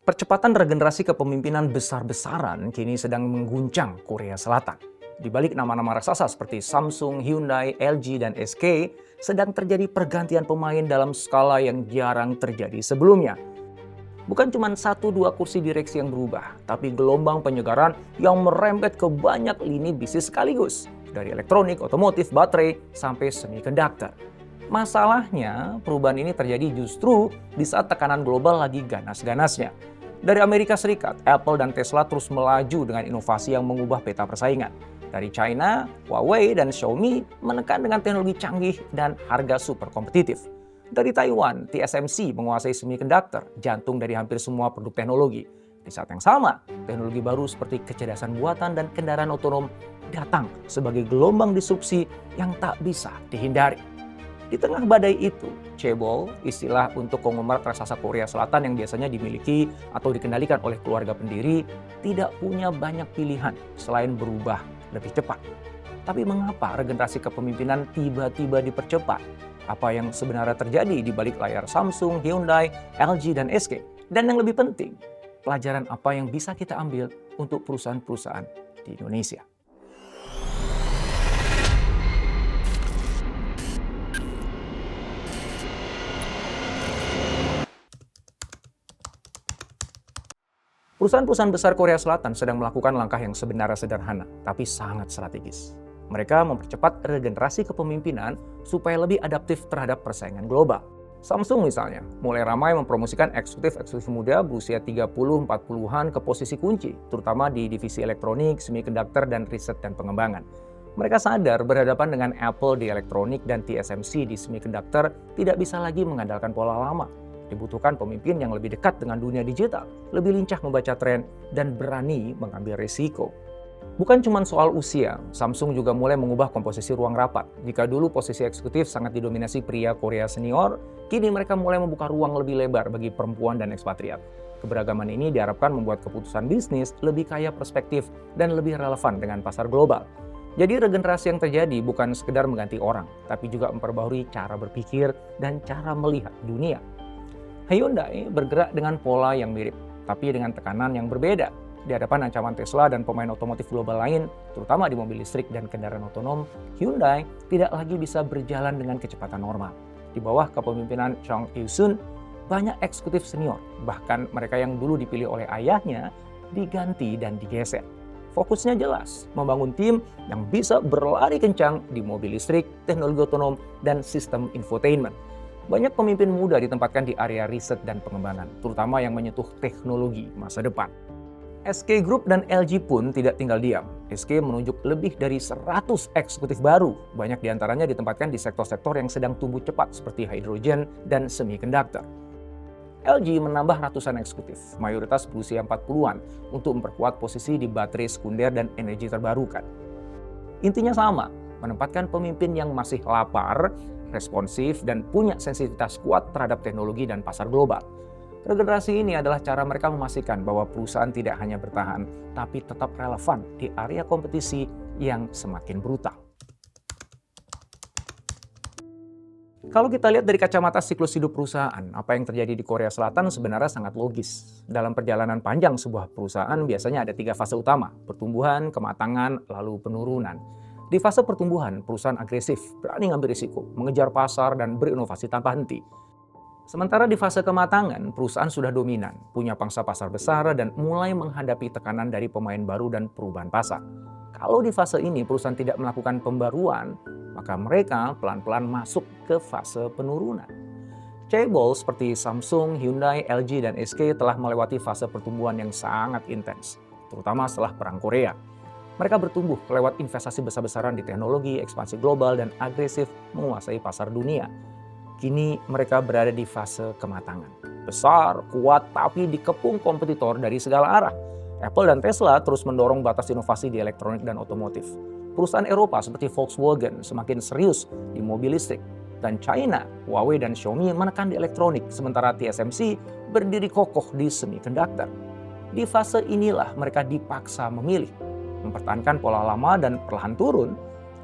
Percepatan regenerasi kepemimpinan besar-besaran kini sedang mengguncang Korea Selatan. Di balik nama-nama raksasa seperti Samsung, Hyundai, LG, dan SK, sedang terjadi pergantian pemain dalam skala yang jarang terjadi sebelumnya. Bukan cuma 1-2 kursi direksi yang berubah, tapi gelombang penyegaran yang merembet ke banyak lini bisnis sekaligus. Dari elektronik, otomotif, baterai, sampai semiconductor. Masalahnya, perubahan ini terjadi justru di saat tekanan global lagi ganas-ganasnya. Dari Amerika Serikat, Apple dan Tesla terus melaju dengan inovasi yang mengubah peta persaingan. Dari China, Huawei dan Xiaomi menekan dengan teknologi canggih dan harga super kompetitif. Dari Taiwan, TSMC menguasai semiconductor, jantung dari hampir semua produk teknologi. Di saat yang sama, teknologi baru seperti kecerdasan buatan dan kendaraan otonom datang sebagai gelombang disrupsi yang tak bisa dihindari. Di tengah badai itu, Chaebol, istilah untuk konglomerat raksasa Korea Selatan yang biasanya dimiliki atau dikendalikan oleh keluarga pendiri, tidak punya banyak pilihan selain berubah lebih cepat. Tapi mengapa regenerasi kepemimpinan tiba-tiba dipercepat? Apa yang sebenarnya terjadi di balik layar Samsung, Hyundai, LG, dan SK? Dan yang lebih penting, pelajaran apa yang bisa kita ambil untuk perusahaan-perusahaan di Indonesia? Perusahaan-perusahaan besar Korea Selatan sedang melakukan langkah yang sebenarnya sederhana, tapi sangat strategis. Mereka mempercepat regenerasi kepemimpinan supaya lebih adaptif terhadap persaingan global. Samsung misalnya, mulai ramai mempromosikan eksekutif-eksekutif muda berusia 30-40-an ke posisi kunci, terutama di divisi elektronik, semiconductor, dan riset dan pengembangan. Mereka sadar berhadapan dengan Apple di elektronik dan TSMC di semiconductor tidak bisa lagi mengandalkan pola lama. Dibutuhkan pemimpin yang lebih dekat dengan dunia digital, lebih lincah membaca tren, dan berani mengambil risiko. Bukan cuma soal usia, Samsung juga mulai mengubah komposisi ruang rapat. Jika dulu posisi eksekutif sangat didominasi pria Korea senior, kini mereka mulai membuka ruang lebih lebar bagi perempuan dan ekspatriat. Keberagaman ini diharapkan membuat keputusan bisnis lebih kaya perspektif dan lebih relevan dengan pasar global. Jadi regenerasi yang terjadi bukan sekedar mengganti orang, tapi juga memperbaharui cara berpikir dan cara melihat dunia. Hyundai bergerak dengan pola yang mirip, tapi dengan tekanan yang berbeda. Di hadapan ancaman Tesla dan pemain otomotif global lain, terutama di mobil listrik dan kendaraan otonom, Hyundai tidak lagi bisa berjalan dengan kecepatan normal. Di bawah kepemimpinan Chung Il-sun, banyak eksekutif senior, bahkan mereka yang dulu dipilih oleh ayahnya, diganti dan digeser. Fokusnya jelas, membangun tim yang bisa berlari kencang di mobil listrik, teknologi otonom, dan sistem infotainment. Banyak pemimpin muda ditempatkan di area riset dan pengembangan, terutama yang menyentuh teknologi masa depan. SK Group dan LG pun tidak tinggal diam. SK menunjuk lebih dari 100 eksekutif baru. Banyak diantaranya ditempatkan di sektor-sektor yang sedang tumbuh cepat seperti hidrogen dan semiconductor. LG menambah ratusan eksekutif, mayoritas berusia 40-an, untuk memperkuat posisi di baterai sekunder dan energi terbarukan. Intinya sama, menempatkan pemimpin yang masih lapar, responsif, dan punya sensitivitas kuat terhadap teknologi dan pasar global. Regenerasi ini adalah cara mereka memastikan bahwa perusahaan tidak hanya bertahan, tapi tetap relevan di area kompetisi yang semakin brutal. Kalau kita lihat dari kacamata siklus hidup perusahaan, apa yang terjadi di Korea Selatan sebenarnya sangat logis. Dalam perjalanan panjang sebuah perusahaan biasanya ada 3 fase utama, pertumbuhan, kematangan, lalu penurunan. Di fase pertumbuhan, perusahaan agresif, berani ngambil risiko, mengejar pasar, dan berinovasi tanpa henti. Sementara di fase kematangan, perusahaan sudah dominan, punya pangsa pasar besar, dan mulai menghadapi tekanan dari pemain baru dan perubahan pasar. Kalau di fase ini perusahaan tidak melakukan pembaruan, maka mereka pelan-pelan masuk ke fase penurunan. Chaebol seperti Samsung, Hyundai, LG, dan SK telah melewati fase pertumbuhan yang sangat intens, terutama setelah Perang Korea. Mereka bertumbuh lewat investasi besar-besaran di teknologi, ekspansi global, dan agresif menguasai pasar dunia. Kini mereka berada di fase kematangan. Besar, kuat, tapi dikepung kompetitor dari segala arah. Apple dan Tesla terus mendorong batas inovasi di elektronik dan otomotif. Perusahaan Eropa seperti Volkswagen semakin serius di mobil listrik. Dan China, Huawei dan Xiaomi menekan di elektronik, sementara TSMC berdiri kokoh di semiconductor. Di fase inilah mereka dipaksa memilih, mempertahankan pola lama dan perlahan turun,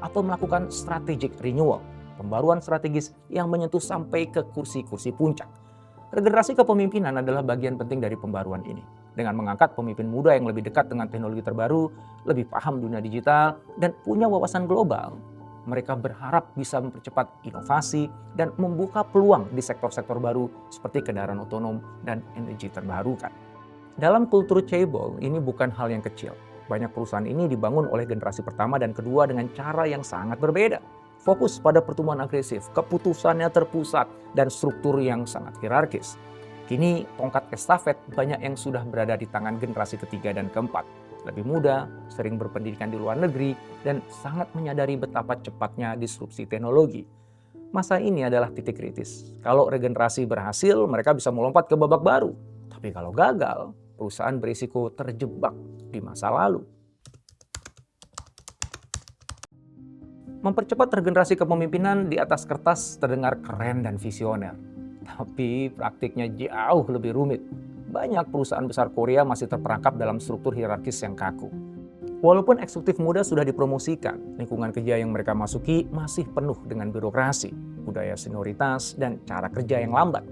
atau melakukan strategic renewal, pembaruan strategis yang menyentuh sampai ke kursi-kursi puncak. Regenerasi kepemimpinan adalah bagian penting dari pembaruan ini. Dengan mengangkat pemimpin muda yang lebih dekat dengan teknologi terbaru, lebih paham dunia digital, dan punya wawasan global, mereka berharap bisa mempercepat inovasi dan membuka peluang di sektor-sektor baru seperti kendaraan otonom dan energi terbarukan. Dalam kultur chaebol, ini bukan hal yang kecil. Banyak perusahaan ini dibangun oleh generasi pertama dan kedua dengan cara yang sangat berbeda. Fokus pada pertumbuhan agresif, keputusannya terpusat, dan struktur yang sangat hierarkis. Kini tongkat estafet banyak yang sudah berada di tangan generasi ketiga dan keempat. Lebih muda, sering berpendidikan di luar negeri, dan sangat menyadari betapa cepatnya disrupsi teknologi. Masa ini adalah titik kritis. Kalau regenerasi berhasil, mereka bisa melompat ke babak baru. Tapi kalau gagal, perusahaan berisiko terjebak di masa lalu. Mempercepat regenerasi kepemimpinan di atas kertas terdengar keren dan visioner. Tapi praktiknya jauh lebih rumit. Banyak perusahaan besar Korea masih terperangkap dalam struktur hierarkis yang kaku. Walaupun eksekutif muda sudah dipromosikan, lingkungan kerja yang mereka masuki masih penuh dengan birokrasi, budaya senioritas, dan cara kerja yang lambat.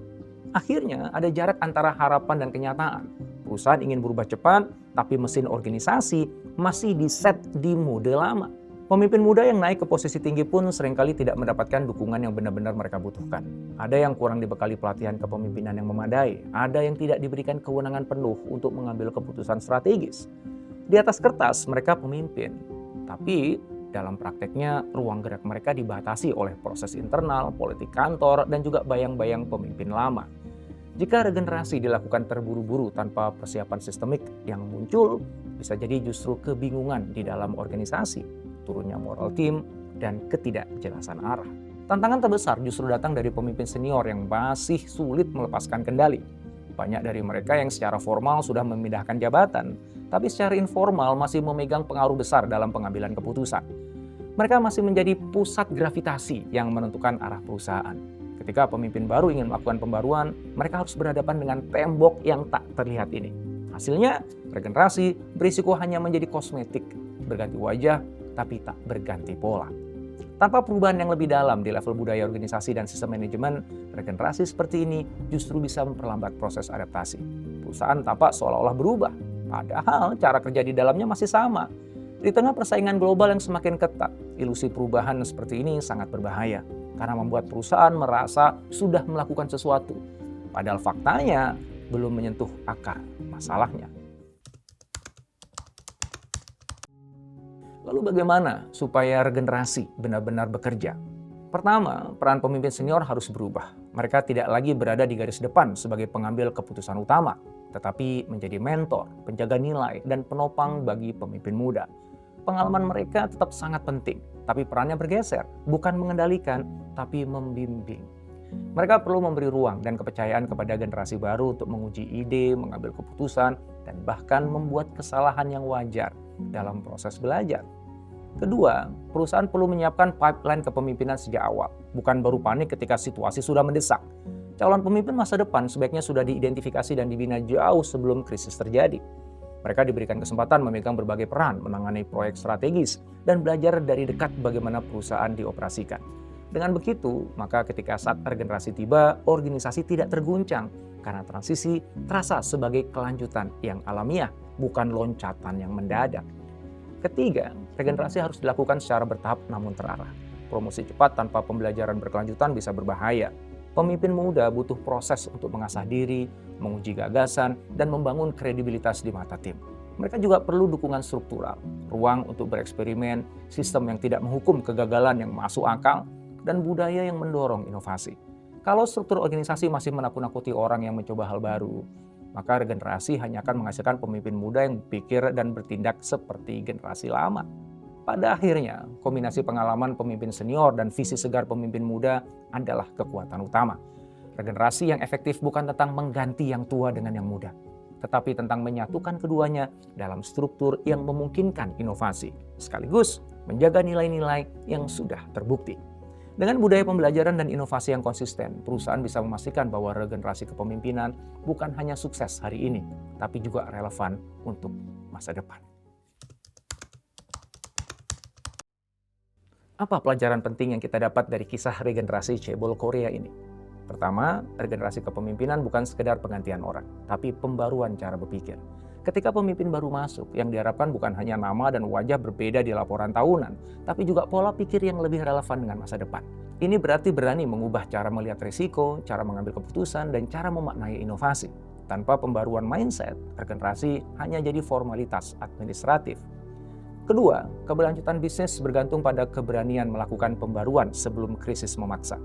Akhirnya ada jarak antara harapan dan kenyataan. Perusahaan ingin berubah cepat, tapi mesin organisasi masih diset di mode lama. Pemimpin muda yang naik ke posisi tinggi pun seringkali tidak mendapatkan dukungan yang benar-benar mereka butuhkan. Ada yang kurang dibekali pelatihan kepemimpinan yang memadai, ada yang tidak diberikan kewenangan penuh untuk mengambil keputusan strategis. Di atas kertas mereka pemimpin, tapi dalam prakteknya ruang gerak mereka dibatasi oleh proses internal, politik kantor, dan juga bayang-bayang pemimpin lama. Jika regenerasi dilakukan terburu-buru tanpa persiapan sistemik, yang muncul bisa jadi justru kebingungan di dalam organisasi, turunnya moral tim, dan ketidakjelasan arah. Tantangan terbesar justru datang dari pemimpin senior yang masih sulit melepaskan kendali. Banyak dari mereka yang secara formal sudah memindahkan jabatan, tapi secara informal masih memegang pengaruh besar dalam pengambilan keputusan. Mereka masih menjadi pusat gravitasi yang menentukan arah perusahaan. Ketika pemimpin baru ingin melakukan pembaruan, mereka harus berhadapan dengan tembok yang tak terlihat ini. Hasilnya, regenerasi berisiko hanya menjadi kosmetik, berganti wajah, tapi tak berganti pola. Tanpa perubahan yang lebih dalam di level budaya organisasi dan sistem manajemen, regenerasi seperti ini justru bisa memperlambat proses adaptasi. Perusahaan tampak seolah-olah berubah, padahal cara kerja di dalamnya masih sama. Di tengah persaingan global yang semakin ketat, ilusi perubahan seperti ini sangat berbahaya karena membuat perusahaan merasa sudah melakukan sesuatu, padahal faktanya belum menyentuh akar masalahnya. Lalu bagaimana supaya regenerasi benar-benar bekerja? Pertama, peran pemimpin senior harus berubah. Mereka tidak lagi berada di garis depan sebagai pengambil keputusan utama, tetapi menjadi mentor, penjaga nilai, dan penopang bagi pemimpin muda. Pengalaman mereka tetap sangat penting, tapi perannya bergeser, bukan mengendalikan, tapi membimbing. Mereka perlu memberi ruang dan kepercayaan kepada generasi baru untuk menguji ide, mengambil keputusan, dan bahkan membuat kesalahan yang wajar dalam proses belajar. Kedua, perusahaan perlu menyiapkan pipeline kepemimpinan sejak awal, bukan baru panik ketika situasi sudah mendesak. Calon pemimpin masa depan sebaiknya sudah diidentifikasi dan dibina jauh sebelum krisis terjadi. Mereka diberikan kesempatan memegang berbagai peran, menangani proyek strategis, dan belajar dari dekat bagaimana perusahaan dioperasikan. Dengan begitu, maka ketika saat regenerasi tiba, organisasi tidak terguncang karena transisi terasa sebagai kelanjutan yang alamiah, bukan loncatan yang mendadak. Ketiga, regenerasi harus dilakukan secara bertahap namun terarah. Promosi cepat tanpa pembelajaran berkelanjutan bisa berbahaya. Pemimpin muda butuh proses untuk mengasah diri, menguji gagasan, dan membangun kredibilitas di mata tim. Mereka juga perlu dukungan struktural, ruang untuk bereksperimen, sistem yang tidak menghukum kegagalan yang masuk akal, dan budaya yang mendorong inovasi. Kalau struktur organisasi masih menakut-nakuti orang yang mencoba hal baru, maka regenerasi hanya akan menghasilkan pemimpin muda yang berpikir dan bertindak seperti generasi lama. Pada akhirnya, kombinasi pengalaman pemimpin senior dan visi segar pemimpin muda adalah kekuatan utama. Regenerasi yang efektif bukan tentang mengganti yang tua dengan yang muda, tetapi tentang menyatukan keduanya dalam struktur yang memungkinkan inovasi, sekaligus menjaga nilai-nilai yang sudah terbukti. Dengan budaya pembelajaran dan inovasi yang konsisten, perusahaan bisa memastikan bahwa regenerasi kepemimpinan bukan hanya sukses hari ini, tapi juga relevan untuk masa depan. Apa pelajaran penting yang kita dapat dari kisah regenerasi chaebol Korea ini? Pertama, regenerasi kepemimpinan bukan sekedar penggantian orang, tapi pembaruan cara berpikir. Ketika pemimpin baru masuk, yang diharapkan bukan hanya nama dan wajah berbeda di laporan tahunan, tapi juga pola pikir yang lebih relevan dengan masa depan. Ini berarti berani mengubah cara melihat risiko, cara mengambil keputusan, dan cara memaknai inovasi. Tanpa pembaruan mindset, regenerasi hanya jadi formalitas administratif. Kedua, keberlanjutan bisnis bergantung pada keberanian melakukan pembaruan sebelum krisis memaksa.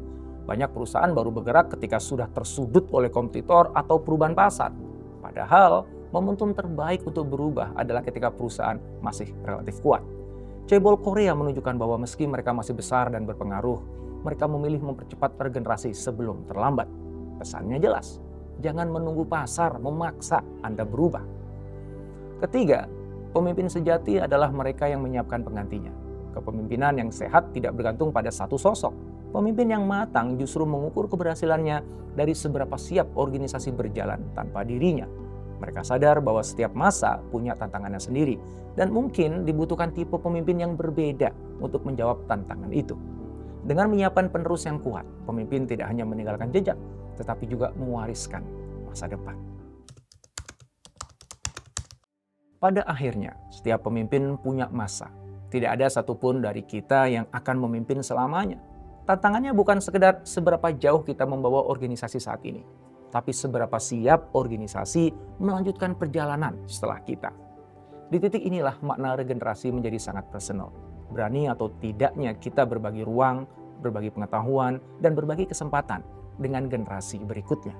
Banyak perusahaan baru bergerak ketika sudah tersudut oleh kompetitor atau perubahan pasar. Padahal, momentum terbaik untuk berubah adalah ketika perusahaan masih relatif kuat. Cebol Korea menunjukkan bahwa meski mereka masih besar dan berpengaruh, mereka memilih mempercepat regenerasi sebelum terlambat. Pesannya jelas, jangan menunggu pasar memaksa Anda berubah. Ketiga, pemimpin sejati adalah mereka yang menyiapkan penggantinya. Kepemimpinan yang sehat tidak bergantung pada satu sosok. Pemimpin yang matang justru mengukur keberhasilannya dari seberapa siap organisasi berjalan tanpa dirinya. Mereka sadar bahwa setiap masa punya tantangannya sendiri dan mungkin dibutuhkan tipe pemimpin yang berbeda untuk menjawab tantangan itu. Dengan menyiapkan penerus yang kuat, pemimpin tidak hanya meninggalkan jejak, tetapi juga mewariskan masa depan. Pada akhirnya, setiap pemimpin punya masa. Tidak ada satupun dari kita yang akan memimpin selamanya. Tantangannya bukan sekedar seberapa jauh kita membawa organisasi saat ini, tapi seberapa siap organisasi melanjutkan perjalanan setelah kita. Di titik inilah makna regenerasi menjadi sangat personal. Berani atau tidaknya kita berbagi ruang, berbagi pengetahuan, dan berbagi kesempatan dengan generasi berikutnya.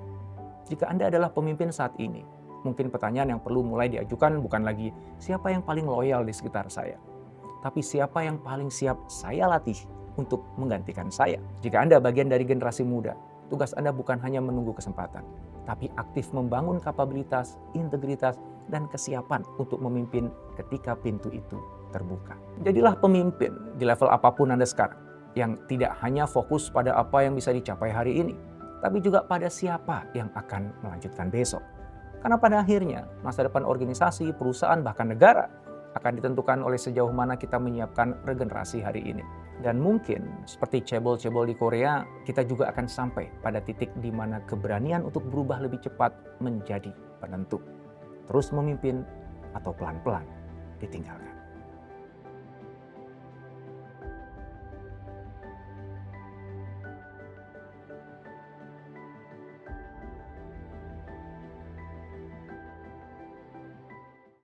Jika Anda adalah pemimpin saat ini, mungkin pertanyaan yang perlu mulai diajukan bukan lagi siapa yang paling loyal di sekitar saya, tapi siapa yang paling siap saya latih untuk menggantikan saya. Jika Anda bagian dari generasi muda, tugas Anda bukan hanya menunggu kesempatan, tapi aktif membangun kapabilitas, integritas, dan kesiapan untuk memimpin ketika pintu itu terbuka. Jadilah pemimpin di level apapun Anda sekarang, yang tidak hanya fokus pada apa yang bisa dicapai hari ini, tapi juga pada siapa yang akan melanjutkan besok. Karena pada akhirnya, masa depan organisasi, perusahaan, bahkan negara akan ditentukan oleh sejauh mana kita menyiapkan regenerasi hari ini. Dan mungkin seperti cebol-cebol di Korea, kita juga akan sampai pada titik di mana keberanian untuk berubah lebih cepat menjadi penentu. Terus memimpin atau pelan-pelan ditinggalkan.